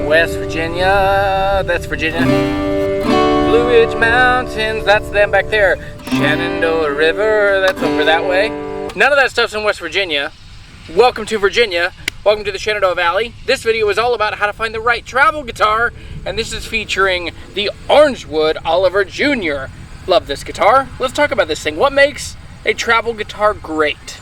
West Virginia, that's Virginia. Blue Ridge Mountains, that's them back there. Shenandoah River, that's over that way. None of that stuff's in West Virginia. Welcome to Virginia. Welcome to the Shenandoah Valley. This video is all about how to find the right travel guitar, and this is featuring the Orangewood Oliver Jr. Love this guitar. Let's talk about this thing. What makes a travel guitar great?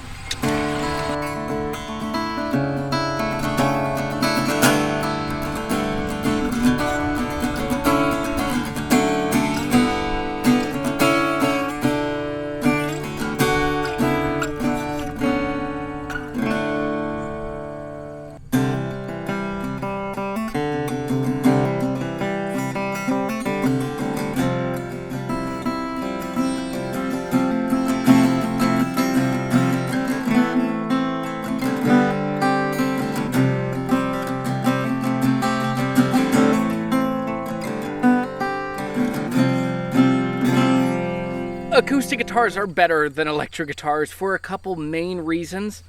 Acoustic guitars are better than electric guitars for a couple main reasons.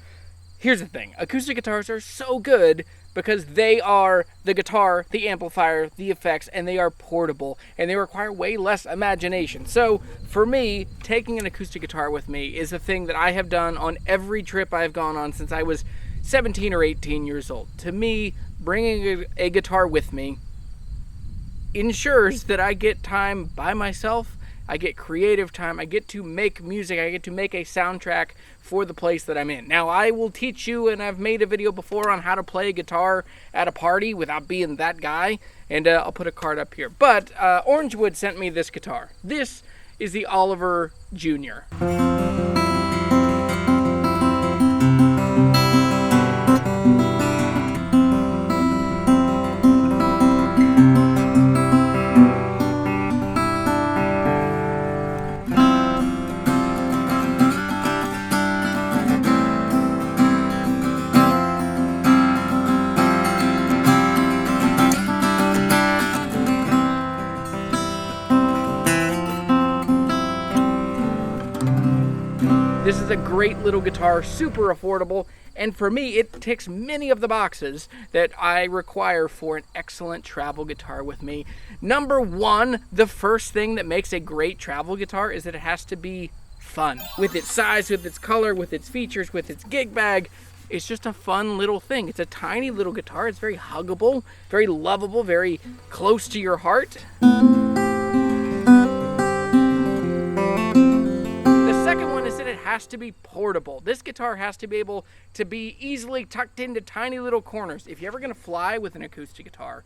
Here's the thing, acoustic guitars are so good because they are the guitar, the amplifier, the effects, and they are portable, and they require way less imagination. So for me, taking an acoustic guitar with me is a thing that I have done on every trip I've gone on since I was 17 or 18 years old. To me, bringing a guitar with me ensures that I get time by myself, I get creative time, I get to make music, I get to make a soundtrack for the place that I'm in. Now, I will teach you, and I've made a video before on how to play a guitar at a party without being that guy, and I'll put a card up here. But Orangewood sent me this guitar. This is the Oliver Jr. This is a great little guitar, super affordable, and for me, it ticks many of the boxes that I require for an excellent travel guitar with me. Number one, the first thing that makes a great travel guitar is that it has to be fun. With its size, with its color, with its features, with its gig bag, it's just a fun little thing. It's a tiny little guitar, it's very huggable, very lovable, very close to your heart. It has to be portable. This guitar has to be able to be easily tucked into tiny little corners. If you're ever going to fly with an acoustic guitar,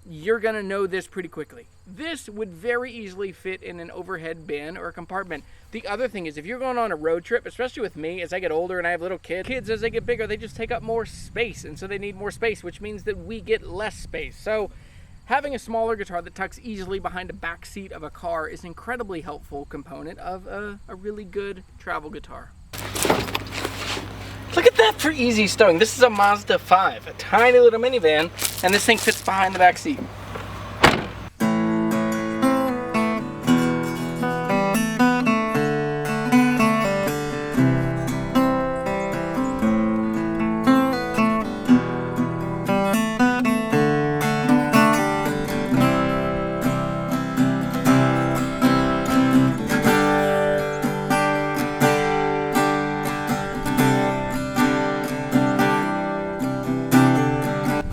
you're going to know this pretty quickly. This would very easily fit in an overhead bin or a compartment. The other thing is, if you're going on a road trip, especially with me, as I get older and I have little kids as they get bigger, they just take up more space, and so they need more space, which means that we get less space. So having a smaller guitar that tucks easily behind a back seat of a car is an incredibly helpful component of a really good travel guitar. Look at that for easy stowing. This is a Mazda 5, a tiny little minivan, and this thing fits behind the back seat.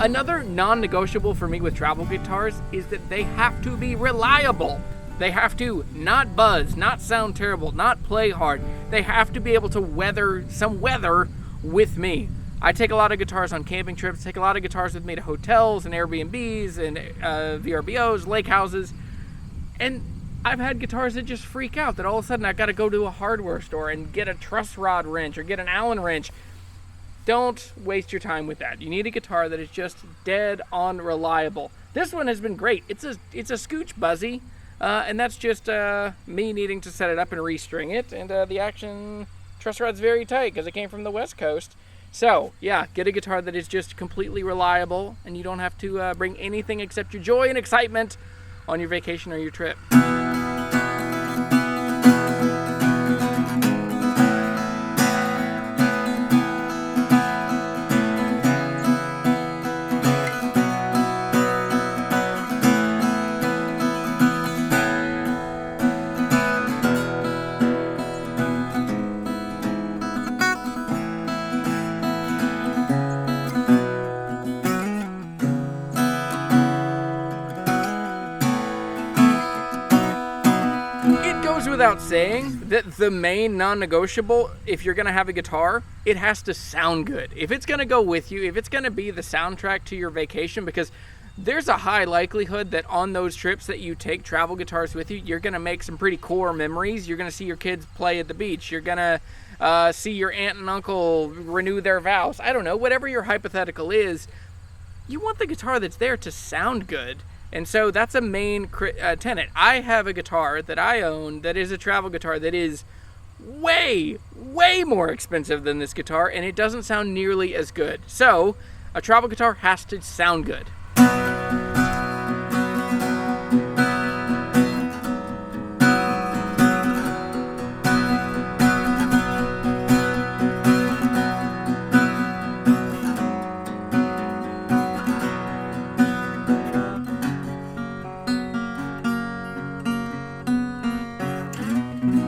Another non-negotiable for me with travel guitars is that they have to be reliable. They have to not buzz, not sound terrible, not play hard. They have to be able to weather some weather with me. I take a lot of guitars on camping trips, take a lot of guitars with me to hotels and Airbnbs and VRBOs, lake houses, and I've had guitars that just freak out, that all of a sudden I got to go to a hardware store and get a truss rod wrench or get an Allen wrench. Don't waste your time with that. You need a guitar that is just dead on reliable. This one has been great. It's a scooch buzzy, and that's just me needing to set it up and restring it. And the action truss rod's very tight because it came from the West Coast. So yeah, get a guitar that is just completely reliable, and you don't have to bring anything except your joy and excitement on your vacation or your trip. Without saying that the main non-negotiable, if you're going to have a guitar, it has to sound good. If it's going to go with you, if it's going to be the soundtrack to your vacation, because there's a high likelihood that on those trips that you take travel guitars with you, you're going to make some pretty core memories. You're going to see your kids play at the beach. You're going to see your aunt and uncle renew their vows. I don't know, whatever your hypothetical is, you want the guitar that's there to sound good. And so that's a main tenet. I have a guitar that I own that is a travel guitar that is way, way more expensive than this guitar, and it doesn't sound nearly as good. So a travel guitar has to sound good.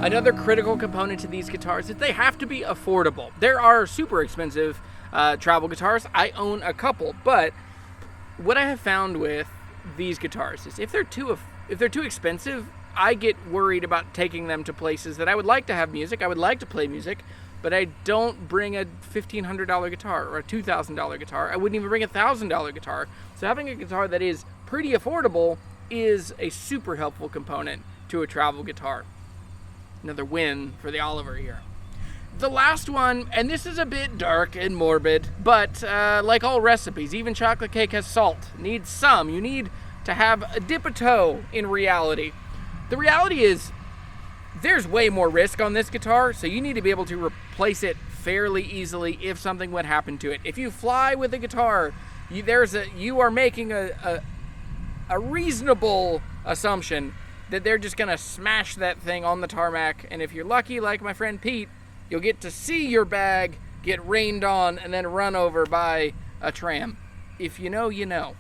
Another critical component to these guitars is they have to be affordable. There are super expensive travel guitars. I own a couple, but what I have found with these guitars is if they're too expensive, I get worried about taking them to places that I would like to have music. I would like to play music, but I don't bring a $1,500 guitar or a $2,000 guitar. I wouldn't even bring a $1,000 guitar. So having a guitar that is pretty affordable is a super helpful component to a travel guitar. Another win for the Oliver here. The last one, and this is a bit dark and morbid, but like all recipes, even chocolate cake has salt. Needs some. You need to have a dip a toe in reality. The reality is there's way more risk on this guitar, so you need to be able to replace it fairly easily if something would happen to it. If you fly with a guitar, you are making a reasonable assumption that they're just gonna smash that thing on the tarmac, and if you're lucky, like my friend Pete, you'll get to see your bag get rained on and then run over by a tram. If you know, you know.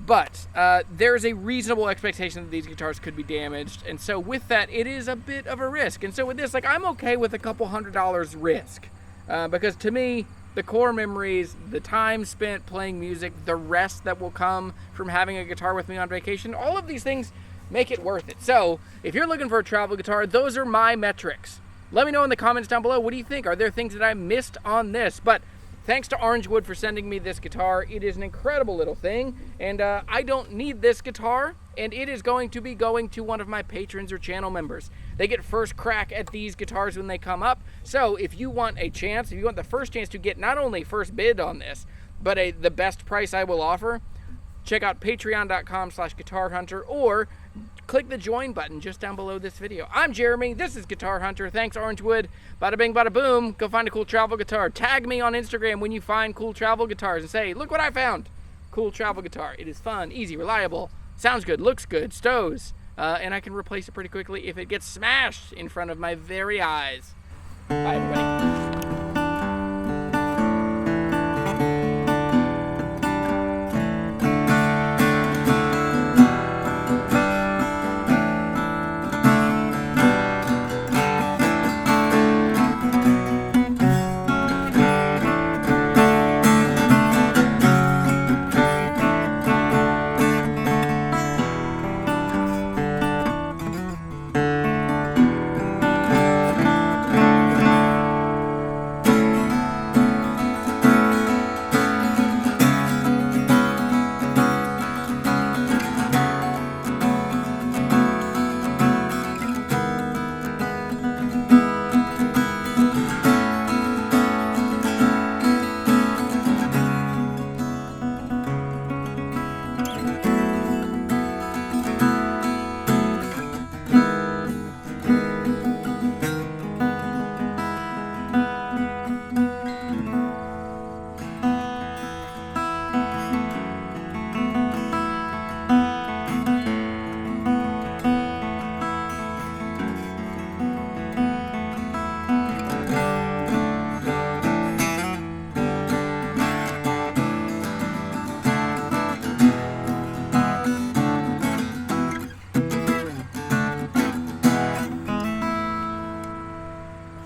But there's a reasonable expectation that these guitars could be damaged, and so with that, it is a bit of a risk. And so with this, like, I'm okay with a couple $100 risk, because to me, the core memories, the time spent playing music, the rest that will come from having a guitar with me on vacation, all of these things make it worth it. So if you're looking for a travel guitar, those are my metrics. Let me know in the comments down below, what do you think? Are there things that I missed on this? But thanks to Orangewood for sending me this guitar. It is an incredible little thing, and I don't need this guitar, and it is going to be going to one of my patrons or channel members. They get first crack at these guitars when they come up. So if you want a chance, if you want the first chance to get not only first bid on this, but the best price I will offer, check out patreon.com/guitarhunter or click the join button just down below this video. I'm Jeremy, this is Guitar Hunter. Thanks Orangewood. Bada bing, bada boom. Go find a cool travel guitar. Tag me on Instagram when you find cool travel guitars and say, look what I found. Cool travel guitar. It is fun, easy, reliable, sounds good, looks good, stows, and I can replace it pretty quickly if it gets smashed in front of my very eyes. Bye everybody.